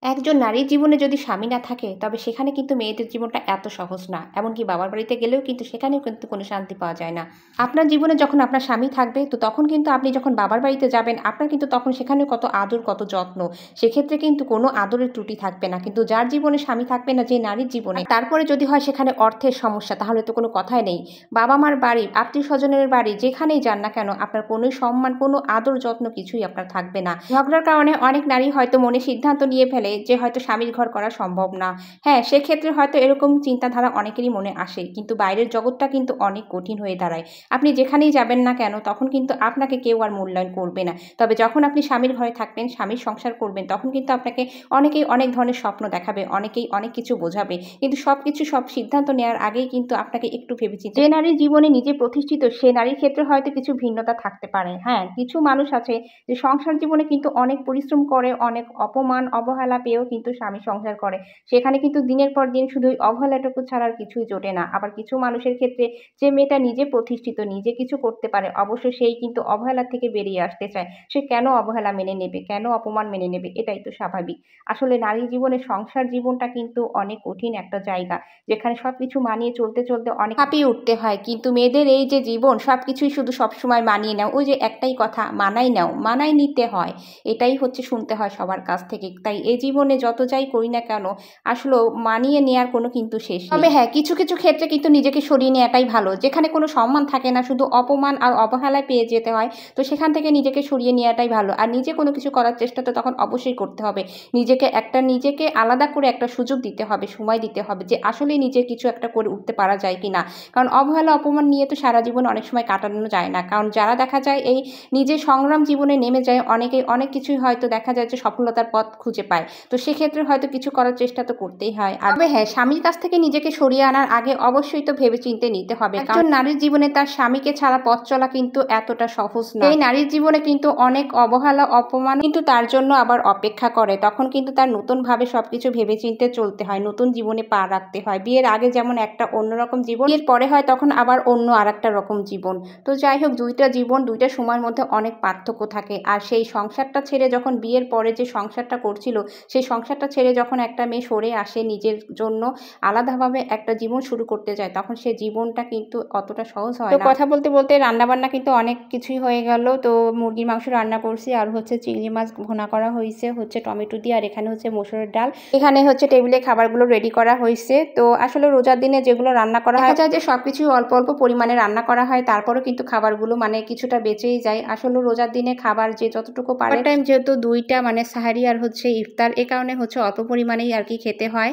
একজন নারীর জীবনে যদি স্বামী না থাকে তবে সেখানে কিন্তু মেয়েদের জীবনটা এত সহজ না। এমনকি বাবার বাড়িতে গেলেও কিন্তু সেখানেও কিন্তু কোনো শান্তি পাওয়া যায় না। আপনার জীবনে যখন আপনার স্বামী থাকবে তো তখন কিন্তু আপনি যখন বাবার বাড়িতে যাবেন আপনার কিন্তু তখন সেখানেও কত আদর কত যত্ন। সেক্ষেত্রে কিন্তু কোনো আদরের ত্রুটি থাকবে না। কিন্তু যার জীবনে স্বামী থাকবে না, যে নারীর জীবনে, তারপরে যদি হয় সেখানে অর্থের সমস্যা, তাহলে তো কোনো কথাই নেই। বাবা মার বাড়ি, আত্মীয় স্বজনের বাড়ি, যেখানেই যান না কেন আপনার কোনো সম্মান, কোনো আদর যত্ন কিছুই আপনার থাকবে না। ঝগড়ার কারণে অনেক নারী হয়তো মনে সিদ্ধান্ত নিয়ে ফেলে যে হয়তো স্বামীর ঘর করা সম্ভব না। হ্যাঁ, সেক্ষেত্রে হয়তো এরকম চিন্তাধারা অনেকেরই মনে আসে। কিন্তু বাইরের জগৎটা কিন্তু অনেক কঠিন হয়ে দাঁড়ায়। আপনি যেখানেই যাবেন না কেন তখন কিন্তু আপনাকে কেউ আর মূল্যায়ন করবে না। তবে যখন আপনি স্বামীর ঘরে থাকবেন, স্বামীর সংসার করবেন, তখন কিন্তু আপনাকে অনেকেই অনেক ধরনের স্বপ্ন দেখাবে, অনেকেই অনেক কিছু বোঝাবে। কিন্তু সব সিদ্ধান্ত নেওয়ার আগেই কিন্তু আপনাকে একটু ভেবেচিন্তে, যে নারীর জীবনে নিজে প্রতিষ্ঠিত সে নারীর ক্ষেত্রে হয়তো কিছু ভিন্নতা থাকতে পারে। হ্যাঁ, কিছু মানুষ আছে যে সংসার জীবনে কিন্তু অনেক পরিশ্রম করে, অনেক অপমান অবহেলা পেয়েও কিন্তু স্বামী সংসার করে। সেখানে কিন্তু দিনের পর দিন শুধু ওই অবহেলাটুকু ছাড়া আর কিছুই জোটে না। আবার কিছু মানুষের ক্ষেত্রে যে মেয়েটা নিজে প্রতিষ্ঠিত, নিজে কিছু করতে পারে, অবশ্যই সেই কিন্তু অবহেলা থেকে বেরিয়ে আসতে চায়। সে কেন অবহেলা মেনে নেবে? কেন অপমান মেনে নেবে? এটাই তো স্বাভাবিক। আসলে নারী জীবনে সংসার জীবনটা কিন্তু অনেক কঠিন একটা জায়গা। যেখানে সবকিছু মানিয়ে চলতে অনেক হাঁপিয়ে উঠতে হয়। কিন্তু মেয়েদের এই যে জীবন, সবকিছুই শুধু সবসময় মানিয়ে নাও। ওই যে একটাই কথা, মানায় নাও, মানায় নিতে হয়। এটাই হচ্ছে শুনতে হয় সবার কাছ থেকে। তাই এই জীবনে যত যাই করি না কেন আসলেও মানিয়ে নেয়ার কোনো কিন্তু শেষ নেই। তবে হ্যাঁ, কিছু ক্ষেত্রে কিন্তু নিজেকে সরিয়ে নেওয়াটাই ভালো। যেখানে কোনো সম্মান থাকে না, শুধু অপমান আর অবহেলায় পেয়ে যেতে হয়, তো সেখান থেকে নিজেকে সরিয়ে নেওয়াটাই ভালো। আর নিজে কোনো কিছু করার চেষ্টা তো তখন অবশ্যই করতে হবে। নিজেকে আলাদা করে একটা সুযোগ দিতে হবে, সময় দিতে হবে যে আসলেই নিজে কিছু একটা করে উঠতে পারা যায় কিনা। কারণ অবহেলা অপমান নিয়ে তো সারা জীবন অনেক সময় কাটানো যায় না। কারণ যারা দেখা যায় এই নিজের সংগ্রাম জীবনে নেমে যায়, অনেকেই অনেক কিছুই হয়তো দেখা যায় যে সফলতার পথ খুঁজে পায়। তো সেক্ষেত্রে হয়তো কিছু করার চেষ্টা তো করতেই হয়। আর তবে হ্যাঁ, স্বামীর কাছ থেকে নিজেকে সরিয়ে আনার আগে অবশ্যই তো ভেবেচিন্তে নিতে হবে। একজন নারীর জীবনে তার স্বামীকে ছাড়া পথ চলা কিন্তু এতটা সহজ না। এই নারীর জীবনে কিন্তু অনেক অবহেলা অপমান কিন্তু তার জন্য আবার অপেক্ষা করে। তখন কিন্তু তার নতুনভাবে সবকিছু ভেবেচিন্তে চলতে হয়, নতুন জীবনে পা রাখতে হয়। বিয়ের আগে যেমন একটা অন্যরকম জীবন, বিয়ের পরে হয় তখন আবার অন্য আরেকটা রকম জীবন। তো যাই হোক, দুইটা জীবন, দুইটা সময়ের মধ্যে অনেক পার্থক্য থাকে। আর সেই সংসারটা ছেড়ে যখন বিয়ের পরে যে সংসারটা করছিল, সেই সংসারটা ছেড়ে যখন একটা মেয়ে সরে আসে, নিজের জন্য আলাদাভাবে একটা জীবন শুরু করতে যায়, তখন সে জীবনটা কিন্তু অতটা সহজ হয় না। তো কথা বলতে রান্নাবান্না কিন্তু অনেক কিছুই হয়ে গেল। তো মুরগির মাংস রান্না করছি, আর হচ্ছে চিংড়ি মাছ ভুনা করা হয়েছে হচ্ছে টমেটো দিয়ে, আর এখানে হচ্ছে মসুরের ডাল। এখানে হচ্ছে টেবিলে খাবারগুলো রেডি করা হয়েছে। তো আসলে রোজার দিনে যেগুলো রান্না করা হয়, দেখা যায় যে সবকিছু অল্প অল্প পরিমাণে রান্না করা হয়, তারপরেও কিন্তু খাবারগুলো মানে কিছুটা বেঁচেই যায়। আসলে রোজার দিনে খাবার যে যতটুকু পারে, টাইম যেহেতু দুইটা মানে সাহারি আর হচ্ছে ইফতার, এ কারণে হচ্ছে অল্প পরিমাণেই আর কি খেতে হয়।